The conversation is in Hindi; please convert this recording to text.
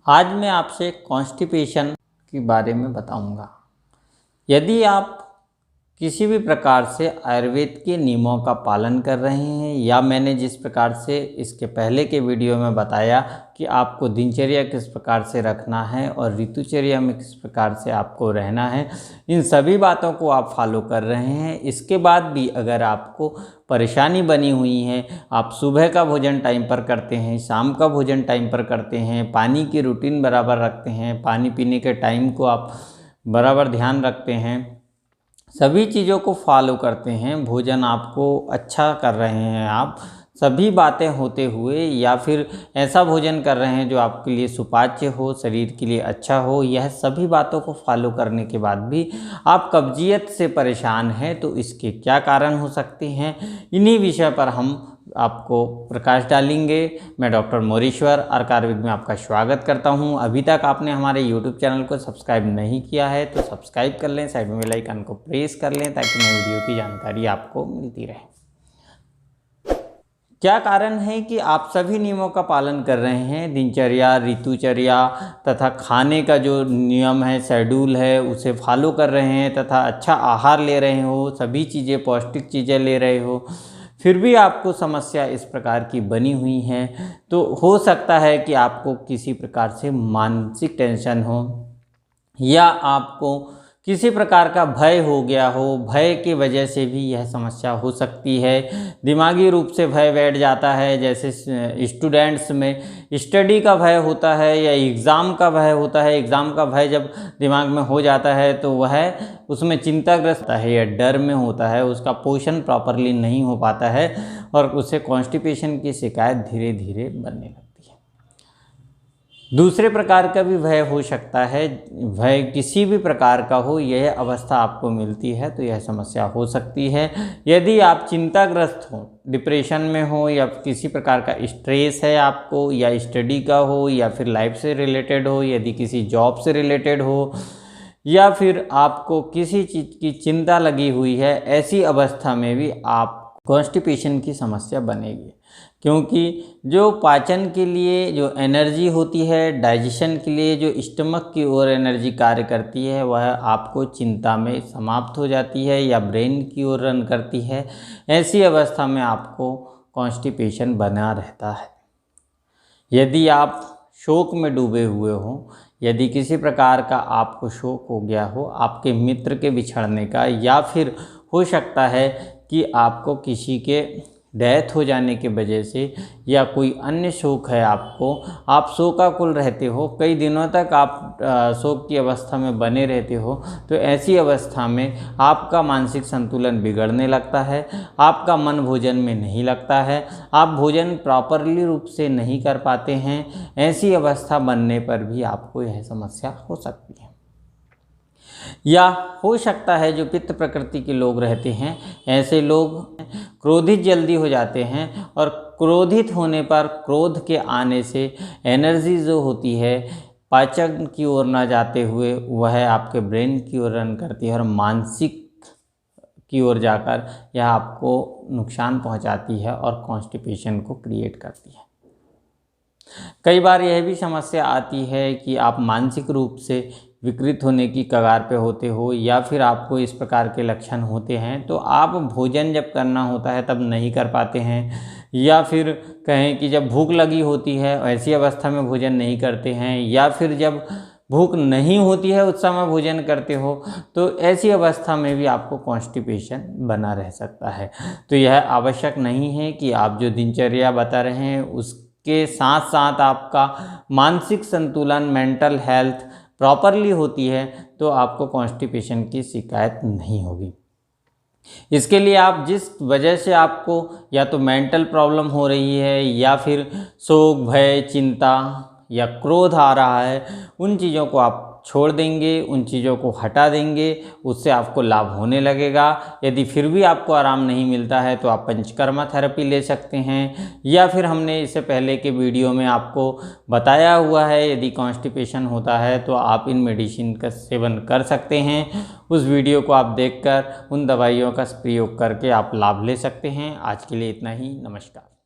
आज मैं आपसे कॉन्स्टिपेशन के बारे में बताऊंगा। यदि आप किसी भी प्रकार से आयुर्वेद के नियमों का पालन कर रहे हैं या मैंने जिस प्रकार से इसके पहले के वीडियो में बताया कि आपको दिनचर्या किस प्रकार से रखना है और ऋतुचर्या में किस प्रकार से आपको रहना है, इन सभी बातों को आप फॉलो कर रहे हैं। इसके बाद भी अगर आपको परेशानी बनी हुई है, आप सुबह का भोजन टाइम पर करते हैं, शाम का भोजन टाइम पर करते हैं, पानी की रूटीन बराबर रखते हैं, पानी पीने के टाइम को आप बराबर ध्यान रखते हैं, सभी चीज़ों को फॉलो करते हैं, भोजन आपको अच्छा कर रहे हैं, आप सभी बातें होते हुए या फिर ऐसा भोजन कर रहे हैं जो आपके लिए सुपाच्य हो, शरीर के लिए अच्छा हो, यह सभी बातों को फॉलो करने के बाद भी आप कब्जियत से परेशान हैं तो इसके क्या कारण हो सकते हैं, इन्हीं विषय पर हम आपको प्रकाश डालेंगे। मैं डॉक्टर मोरेश्वर अर्क आयुर्वेद में आपका स्वागत करता हूं। अभी तक आपने हमारे YouTube चैनल को सब्सक्राइब नहीं किया है तो सब्सक्राइब कर लें, साइड में बेल आइकन को प्रेस कर लें ताकि नई वीडियो की जानकारी आपको मिलती रहे। क्या कारण है कि आप सभी नियमों का पालन कर रहे हैं, दिनचर्या, ऋतुचर्या तथा खाने का जो नियम है, शेड्यूल है, उसे फॉलो कर रहे हैं तथा अच्छा आहार ले रहे हो, सभी चीज़ें पौष्टिक चीज़ें ले रहे हो, फिर भी आपको समस्या इस प्रकार की बनी हुई है, तो हो सकता है कि आपको किसी प्रकार से मानसिक टेंशन हो या आपको किसी प्रकार का भय हो गया हो। भय की वजह से भी यह समस्या हो सकती है। दिमागी रूप से भय बैठ जाता है, जैसे स्टूडेंट्स में स्टडी का भय होता है या एग्ज़ाम का भय होता है। एग्ज़ाम का भय जब दिमाग में हो जाता है तो वह उसमें चिंताग्रस्त है या डर में होता है, उसका पोषण प्रॉपरली नहीं हो पाता है और उससे कॉन्स्टिपेशन की शिकायत धीरे धीरे बनने लगती है। दूसरे प्रकार का भी भय हो सकता है, भय किसी भी प्रकार का हो, यह अवस्था आपको मिलती है तो यह समस्या हो सकती है। यदि आप चिंताग्रस्त हो, डिप्रेशन में हो या किसी प्रकार का स्ट्रेस है आपको, या स्टडी का हो या फिर लाइफ से रिलेटेड हो, यदि किसी जॉब से रिलेटेड हो या फिर आपको किसी चीज़ की चिंता लगी हुई है, ऐसी अवस्था में भी आप कॉन्स्टिपेशन की समस्या बनेगी। क्योंकि जो पाचन के लिए जो एनर्जी होती है, डाइजेशन के लिए जो स्टमक की ओर एनर्जी कार्य करती है, वह आपको चिंता में समाप्त हो जाती है या ब्रेन की ओर रन करती है। ऐसी अवस्था में आपको कॉन्स्टिपेशन बना रहता है। यदि आप शोक में डूबे हुए हो, यदि किसी प्रकार का आपको शोक हो गया हो आपके मित्र के बिछड़ने का, या फिर हो सकता है कि आपको किसी के डेथ हो जाने की वजह से या कोई अन्य शोक है आपको, आप शोकाकुल रहते हो, कई दिनों तक आप शोक की अवस्था में बने रहते हो, तो ऐसी अवस्था में आपका मानसिक संतुलन बिगड़ने लगता है, आपका मन भोजन में नहीं लगता है, आप भोजन प्रॉपरली रूप से नहीं कर पाते हैं। ऐसी अवस्था बनने पर भी आपको यह समस्या हो सकती है। या हो सकता है जो पित्त प्रकृति के लोग रहते हैं, ऐसे लोग क्रोधित जल्दी हो जाते हैं और क्रोधित होने पर, क्रोध के आने से एनर्जी जो होती है पाचन की ओर ना जाते हुए वह आपके ब्रेन की ओर रन करती है और मानसिक की ओर जाकर यह आपको नुकसान पहुंचाती है और कॉन्स्टिपेशन को क्रिएट करती है। कई बार यह भी समस्या आती है कि आप मानसिक रूप से विकृत होने की कगार पे होते हो या फिर आपको इस प्रकार के लक्षण होते हैं तो आप भोजन जब करना होता है तब नहीं कर पाते हैं, या फिर कहें कि जब भूख लगी होती है ऐसी अवस्था में भोजन नहीं करते हैं, या फिर जब भूख नहीं होती है उस समय भोजन करते हो, तो ऐसी अवस्था में भी आपको कॉन्स्टिपेशन बना रह सकता है। तो यह आवश्यक नहीं है कि आप जो दिनचर्या बता रहे हैं उसके साथ साथ आपका मानसिक संतुलन, मेंटल हेल्थ प्रॉपरली होती है तो आपको कॉन्स्टिपेशन की शिकायत नहीं होगी। इसके लिए आप जिस वजह से आपको या तो मेंटल प्रॉब्लम हो रही है या फिर शोक, भय, चिंता या क्रोध आ रहा है, उन चीज़ों को आप छोड़ देंगे, उन चीज़ों को हटा देंगे, उससे आपको लाभ होने लगेगा। यदि फिर भी आपको आराम नहीं मिलता है तो आप पंचकर्मा थेरेपी ले सकते हैं, या फिर हमने इससे पहले के वीडियो में आपको बताया हुआ है यदि कॉन्स्टिपेशन होता है तो आप इन मेडिसिन का सेवन कर सकते हैं। उस वीडियो को आप देखकर उन दवाइयों का प्रयोग करके आप लाभ ले सकते हैं। आज के लिए इतना ही। नमस्कार।